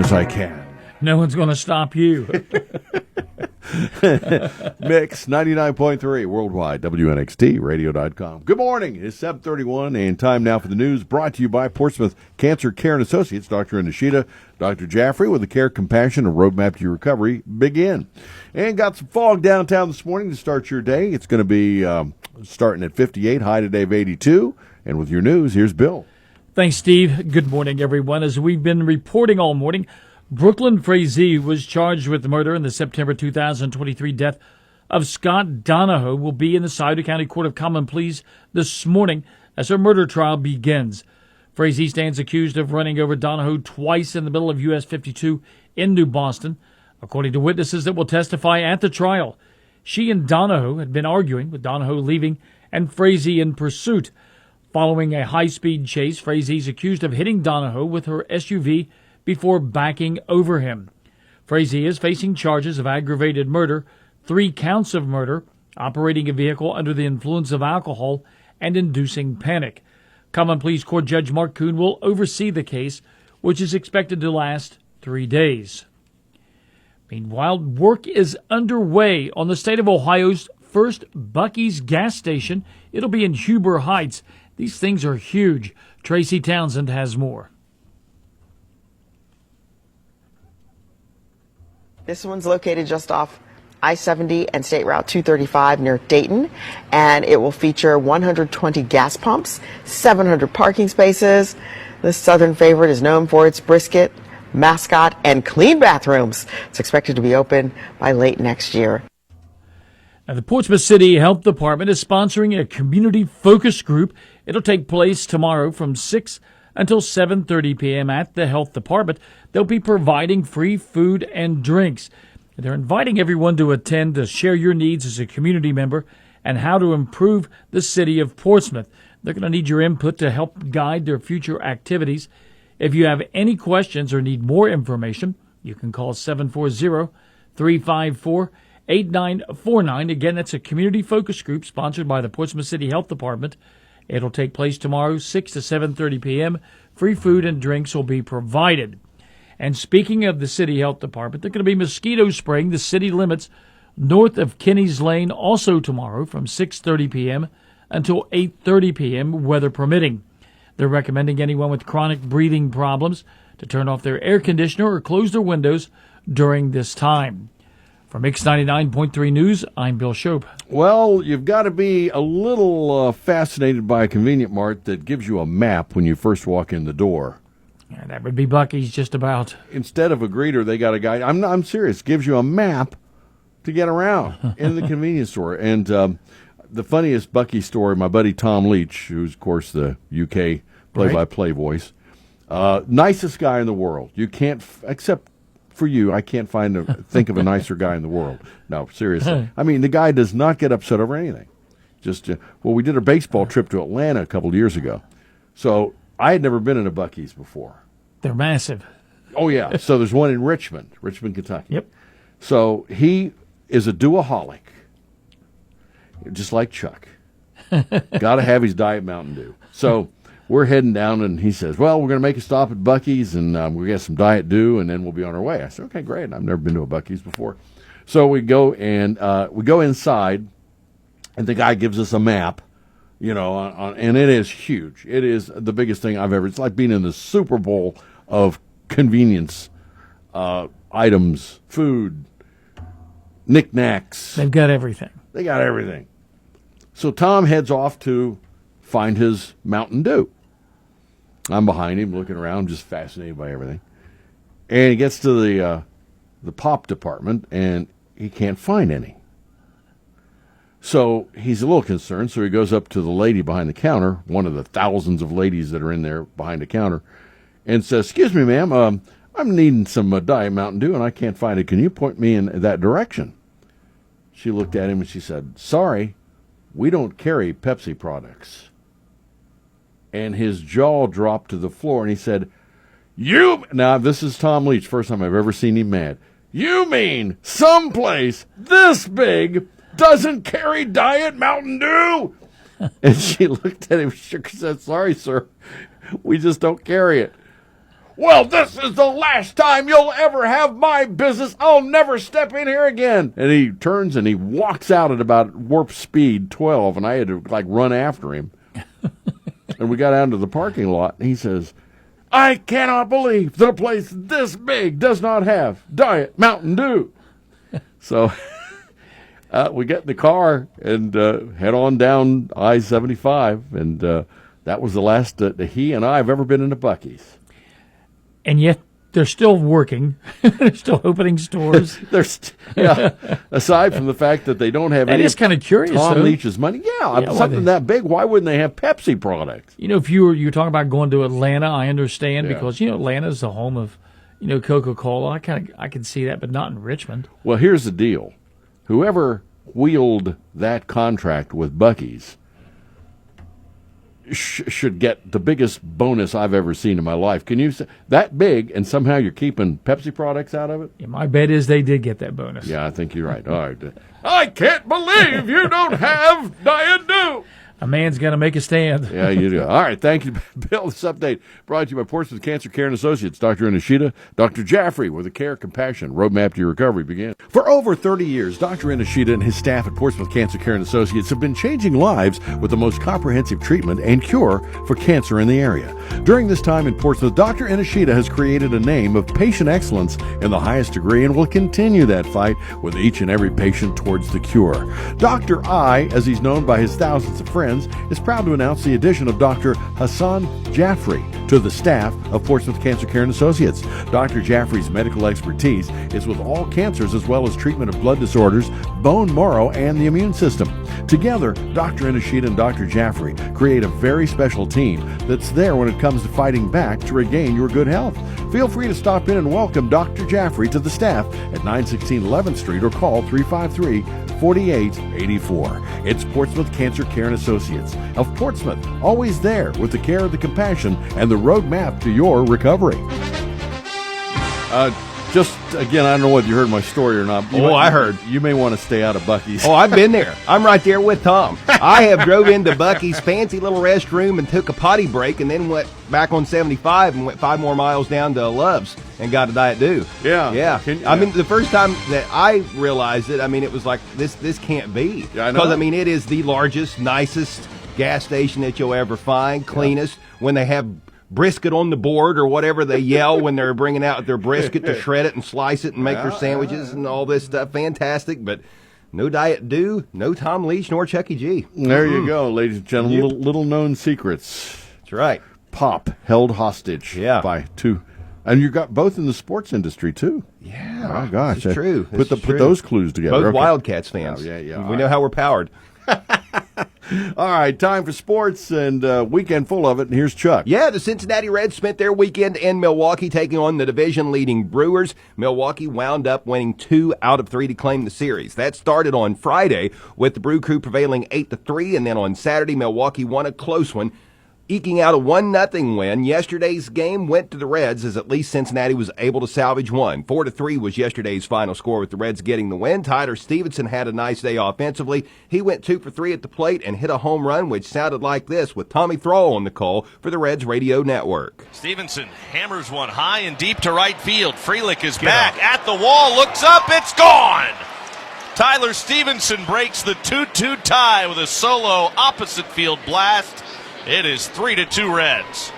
as I can. No one's going to stop you. Mix 99.3 worldwide, WNXT radio.com. Good morning. It's 7:31 and time now for the news brought to you by Portsmouth Cancer Care and Associates. Dr. Nishida, Dr. Jaffrey with the Care, Compassion, and Roadmap to Your Recovery begin. And got some fog downtown this morning to start your day. It's going to be starting at 58, high today of 82. And with your news, here's Bill. Thanks, Steve. Good morning, everyone. As we've been reporting all morning, Brooklyn Frazee was charged with murder in the September 2023 death of Scott Donahoe will be in the Scioto County Court of Common Pleas this morning as her murder trial begins. Frazee stands accused of running over Donahoe twice in the middle of US 52 in New Boston. According to witnesses that will testify at the trial, she and Donahoe had been arguing, with Donahoe leaving and Frazee in pursuit. Following a high-speed chase, Frazee's accused of hitting Donahoe with her SUV before backing over him. Frazee is facing charges of aggravated murder, 3 counts of murder, operating a vehicle under the influence of alcohol, and inducing panic. Common Pleas Court Judge Mark Kuhn will oversee the case, which is expected to last 3 days. Meanwhile, work is underway on the state of Ohio's first Buc-ee's gas station. It'll be in Huber Heights. These things are huge. Tracy Townsend has more. This one's located just off I-70 and State Route 235 near Dayton, and it will feature 120 gas pumps, 700 parking spaces. This southern favorite is known for its brisket, mascot, and clean bathrooms. It's expected to be open by late next year. Now, the Portsmouth City Health Department is sponsoring a community focus group. It'll take place tomorrow from 6 until 7:30 p.m. at the Health Department. They'll be providing free food and drinks. They're inviting everyone to attend to share your needs as a community member and how to improve the city of Portsmouth. They're going to need your input to help guide their future activities. If you have any questions or need more information, you can call 740-354-8949. Again, that's a community focus group sponsored by the Portsmouth City Health Department. It'll take place tomorrow, 6 to 7:30 p.m. Free food and drinks will be provided. And speaking of the City Health Department, they're going to be mosquito spraying the city limits north of Kinney's Lane also tomorrow from 6:30 p.m. until 8:30 p.m., weather permitting. They're recommending anyone with chronic breathing problems to turn off their air conditioner or close their windows during this time. For Mix 99.3 News, I'm Bill Shope. Well, you've got to be a little fascinated by a convenient mart that gives you a map when you first walk in the door. Yeah, that would be Buc-ee's just about. Instead of a greeter, they got a guy. I'm serious. Gives you a map to get around in the convenience store. And the funniest Buc-ee's story, my buddy Tom Leach, who's, of course, the UK play-by-play voice, nicest guy in the world. You can't, except for you, I can't think of a nicer guy in the world. No, seriously. I mean, the guy does not get upset over anything. Just, we did a baseball trip to Atlanta a couple of years ago. So I had never been in a Buc-ee's before. They're massive. Oh, yeah. So there's one in Richmond, Kentucky. Yep. So he is a duaholic, just like Chuck. Got to have his Diet Mountain Dew. So we're heading down, and he says, well, we're going to make a stop at Buc-ee's, and we're going to get some Diet Dew, and then we'll be on our way. I said, okay, great. I've never been to a Buc-ee's before. So we go, and we go inside, and the guy gives us a map, and it is huge. It is the biggest thing I've ever. It's like being in the Super Bowl of convenience items, food, knickknacks. They've got everything. They got everything. So Tom heads off to find his Mountain Dew. I'm behind him, looking around, just fascinated by everything. And he gets to the pop department, and he can't find any. So he's a little concerned, so he goes up to the lady behind the counter, one of the thousands of ladies that are in there behind the counter, and says, excuse me, ma'am, I'm needing some Diet Mountain Dew, and I can't find it. Can you point me in that direction? She looked at him, and she said, sorry, we don't carry Pepsi products. And his jaw dropped to the floor, and he said, now this is Tom Leach, first time I've ever seen him mad. You mean someplace this big doesn't carry Diet Mountain Dew? And she looked at him, shook her head, sorry, sir, we just don't carry it. well, this is the last time you'll ever have my business. I'll never step in here again. And he turns and he walks out at about warp speed 12, and I had to run after him. And we got out into the parking lot, and he says, I cannot believe that a place this big does not have Diet Mountain Dew. So we get in the car and head on down I-75, and that was the last that he and I have ever been into Buc-ee's. And yet they're still working. They're still opening stores. Aside from the fact that they don't have that any is kind of curious, Tom though. Leach's money. Something that big, why wouldn't they have Pepsi products? If you're talking about going to Atlanta, I understand because Atlanta's the home of Coca-Cola. I can see that, but not in Richmond. Well, here's the deal. Whoever wheeled that contract with Buc-ee's should get the biggest bonus I've ever seen in my life. Can you say that big, and somehow you're keeping Pepsi products out of it? Yeah, my bet is they did get that bonus. Yeah, I think you're right. All right. I can't believe you don't have Diet Dew. A man's got to make a stand. Yeah, you do. All right, thank you, Bill. This update brought to you by Portsmouth Cancer Care and Associates. Dr. Inishida, Dr. Jaffrey, where the care, compassion, roadmap to your recovery begin. For over 30 years, Dr. Inishida and his staff at Portsmouth Cancer Care and Associates have been changing lives with the most comprehensive treatment and cure for cancer in the area. During this time in Portsmouth, Dr. Inishida has created a name of patient excellence in the highest degree and will continue that fight with each and every patient towards the cure. Dr. I, as he's known by his thousands of friends, is proud to announce the addition of Dr. Hassan Jaffrey to the staff of Portsmouth Cancer Care and Associates. Dr. Jaffrey's medical expertise is with all cancers as well as treatment of blood disorders, bone marrow, and the immune system. Together, Dr. Inishida and Dr. Jaffrey create a very special team that's there when it comes to fighting back to regain your good health. Feel free to stop in and welcome Dr. Jaffrey to the staff at 916 11th Street or call 353-4884. It's Portsmouth Cancer Care and Associates of Portsmouth, always there with the care, the compassion, and the roadmap to your recovery. Just again, I don't know whether you heard my story or not. I heard. You may want to stay out of Buc-ee's. Oh, I've been there. I'm right there with Tom. I have drove into Buc-ee's fancy little restroom and took a potty break and then went back on 75 and went 5 more miles down to Love's and got a Diet Dew. Yeah. I mean, the first time that I realized it, it was like, this can't be. Yeah, I know. Because, it is the largest, nicest gas station that you'll ever find, cleanest. When they have brisket on the board or whatever they yell when they're bringing out their brisket to shred it and slice it and make their sandwiches and all this stuff. Fantastic, but no Diet Dew, no Tom Leach, nor Chuck E. G. There you go, ladies and gentlemen. Little known secrets. That's right. Pop held hostage by 2. And you got both in the sports industry, too. Yeah. Oh, gosh. It's true. Put those clues together. Both Wildcats fans. Oh, yeah. We know how we're powered. All right, time for sports and weekend full of it. And here's Chuck. Yeah, the Cincinnati Reds spent their weekend in Milwaukee taking on the division-leading Brewers. Milwaukee wound up winning 2 out of 3 to claim the series. That started on Friday with the Brew Crew prevailing 8-3, and then on Saturday, Milwaukee won a close one, eking out a 1-0 win. Yesterday's game went to the Reds as at least Cincinnati was able to salvage one. 4-3 was yesterday's final score with the Reds getting the win. Tyler Stevenson had a nice day offensively. He went 2 for 3 at the plate and hit a home run, which sounded like this with Tommy Thrall on the call for the Reds Radio Network. Stevenson hammers one high and deep to right field. Frelick is back at the wall, looks up, it's gone! Tyler Stevenson breaks the 2-2 tie with a solo opposite field blast. It is 3-2 Reds.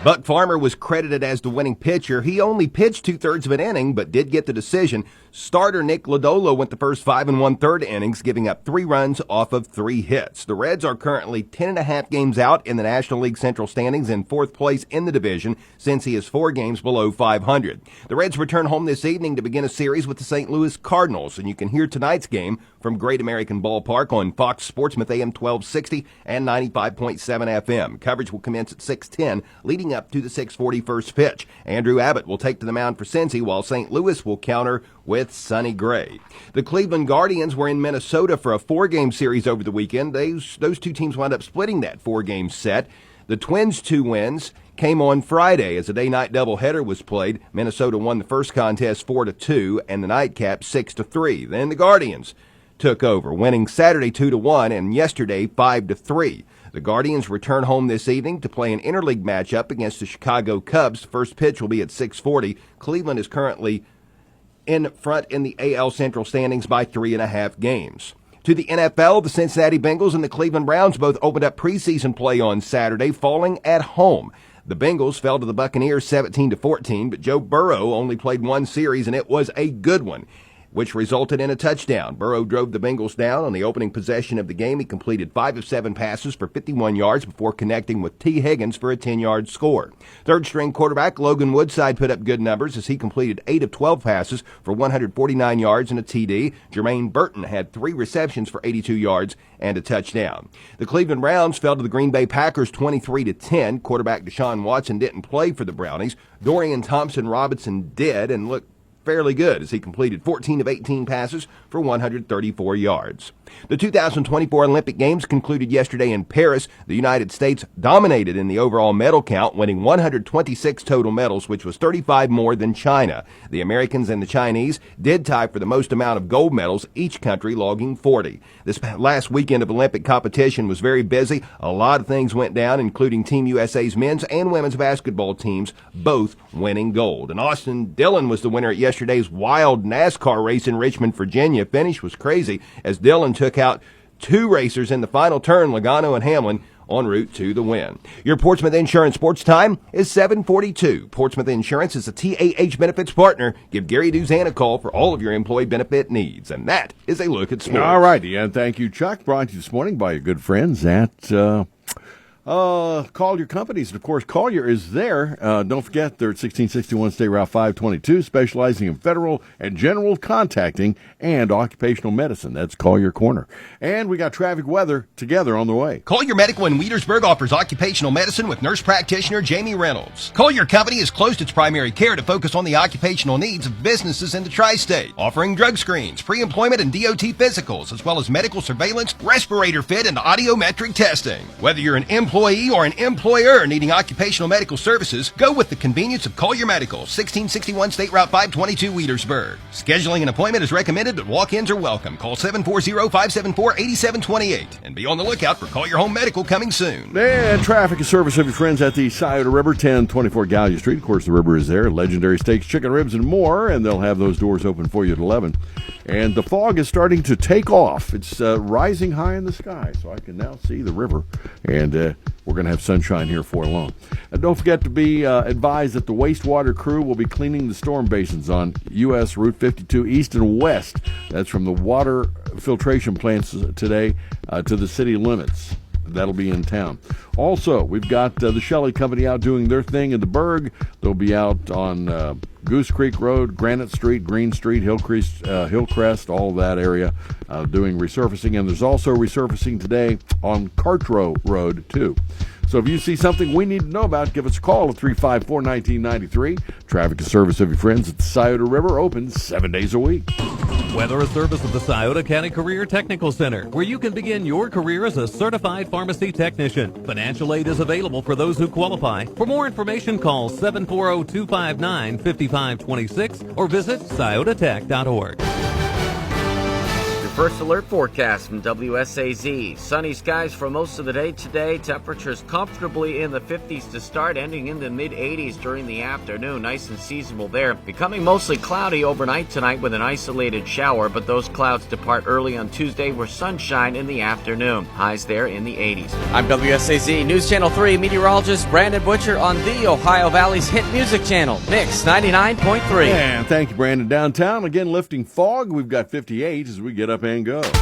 Buck Farmer was credited as the winning pitcher. He only pitched 2/3 of an inning, but did get the decision. Starter Nick Lodolo went the first 5 1/3 innings, giving up 3 runs off of 3 hits. The Reds are currently 10.5 games out in the National League Central standings and 4th place in the division since he is 4 games below 500. The Reds return home this evening to begin a series with the St. Louis Cardinals, and you can hear tonight's game from Great American Ballpark on Fox Sportsmouth AM 1260 and 95.7 FM. Coverage will commence at 6:10, leading up to the 6:40 first pitch. Andrew Abbott will take to the mound for Cincy, while St. Louis will counter with Sonny Gray. The Cleveland Guardians were in Minnesota for a 4-game series over the weekend. Those 2 teams wound up splitting that 4-game set. The Twins' 2 wins came on Friday as a day-night doubleheader was played. Minnesota won the first contest 4-2 and the nightcap 6-3. Then the Guardians took over, winning Saturday 2-1 and yesterday 5-3. The Guardians return home this evening to play an interleague matchup against the Chicago Cubs. First pitch will be at 6:40. Cleveland is currently in front in the AL Central standings by 3.5 games. To the NFL, the Cincinnati Bengals and the Cleveland Browns both opened up preseason play on Saturday, falling at home. The Bengals fell to the Buccaneers 17-14, but Joe Burrow only played one series, and it was a good one, which resulted in a touchdown. Burrow drove the Bengals down on the opening possession of the game. He completed 5 of 7 passes for 51 yards before connecting with T. Higgins for a 10-yard score. Third-string quarterback Logan Woodside put up good numbers as he completed 8 of 12 passes for 149 yards and a TD. Jermaine Burton had 3 receptions for 82 yards and a touchdown. The Cleveland Browns fell to the Green Bay Packers 23-10. Quarterback Deshaun Watson didn't play for the Brownies. Dorian Thompson-Robinson did and looked fairly good as he completed 14 of 18 passes for 134 yards. The 2024 Olympic Games concluded yesterday in Paris. The United States dominated in the overall medal count, winning 126 total medals, which was 35 more than China. The Americans and the Chinese did tie for the most amount of gold medals, each country logging 40. This last weekend of Olympic competition was very busy. A lot of things went down, including Team USA's men's and women's basketball teams, both winning gold. And Austin Dillon was the winner at yesterday's wild NASCAR race in Richmond, Virginia. Finish was crazy as Dillon took out 2 racers in the final turn, Logano and Hamlin, en route to the win. Your Portsmouth Insurance Sports Time is 7:42. Portsmouth Insurance is a TAH benefits partner. Give Gary Duzan a call for all of your employee benefit needs. And that is a look at sports. All righty, and thank you, Chuck. Brought to you this morning by your good friends at Collier Companies. And, of course, Collier is there. Don't forget, they're at 1661 State Route 522, specializing in federal and general contracting and occupational medicine. That's Collier Corner. And we got traffic weather together on the way. Collier Medical in Wheatersburg offers occupational medicine with nurse practitioner Jamie Reynolds. Collier Company has closed its primary care to focus on the occupational needs of businesses in the tri-state, offering drug screens, pre-employment and DOT physicals, as well as medical surveillance, respirator fit, and audiometric testing. Whether you're an employee or an employer needing occupational medical services, go with the convenience of Collier Medical, 1661 State Route 522, Wheatersburg. Scheduling an appointment is recommended, but walk-ins are welcome. Call 740-574-8728 and be on the lookout for Collier Home Medical coming soon. And traffic and service of your friends at the Scioto River, 1024 Gallia Street. Of course, the river is there. Legendary steaks, chicken ribs, and more, and they'll have those doors open for you at 11. And the fog is starting to take off. It's rising high in the sky, so I can now see the river. And we're going to have sunshine here for long. And don't forget to be advised that the wastewater crew will be cleaning the storm basins on U.S. Route 52 east and west. That's from the water filtration plants today to the city limits. That'll be in town. Also, we've got the Shelley Company out doing their thing in the Berg. They'll be out on Goose Creek Road, Granite Street, Green Street, Hillcrest, all that area, doing resurfacing. And there's also resurfacing today on Cartro Road, too. So if you see something we need to know about, give us a call at 354-1993. Traffic and service of your friends at the Scioto River, open 7 days a week. Weather a service of the Scioto County Career Technical Center, where you can begin your career as a certified pharmacy technician. Financial aid is available for those who qualify. For more information, call 740-259-5526 or visit sciototech.org. First alert forecast from WSAZ. Sunny skies for most of the day today. Temperatures comfortably in the 50s to start, ending in the mid-80s during the afternoon. Nice and seasonable there. Becoming mostly cloudy overnight tonight with an isolated shower, but those clouds depart early on Tuesday with sunshine in the afternoon. Highs there in the 80s. I'm WSAZ News Channel 3 meteorologist Brandon Butcher on the Ohio Valley's hit music channel, Mix 99.3. And thank you, Brandon. Downtown, again, lifting fog. We've got 58 as we get up and go. Mix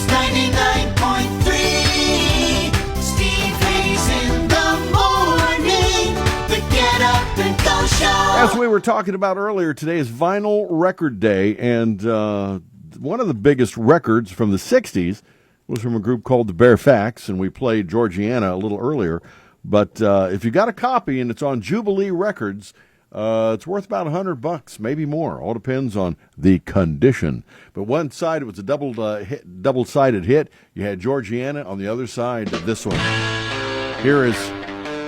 99.3. Steve Hayes in the morning. The Get Up and Go Show. As we were talking about earlier, today is Vinyl Record Day, and one of the biggest records from the 60s was from a group called the Bare Facts, and we played Georgiana a little earlier. But if you got a copy and it's on Jubilee Records, it's worth about $100, maybe more. All depends on the condition. But one side, it was a double-sided hit. You had Georgiana. On the other side, this one. Here is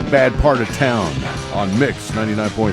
Bad Part of Town on Mix 99.3.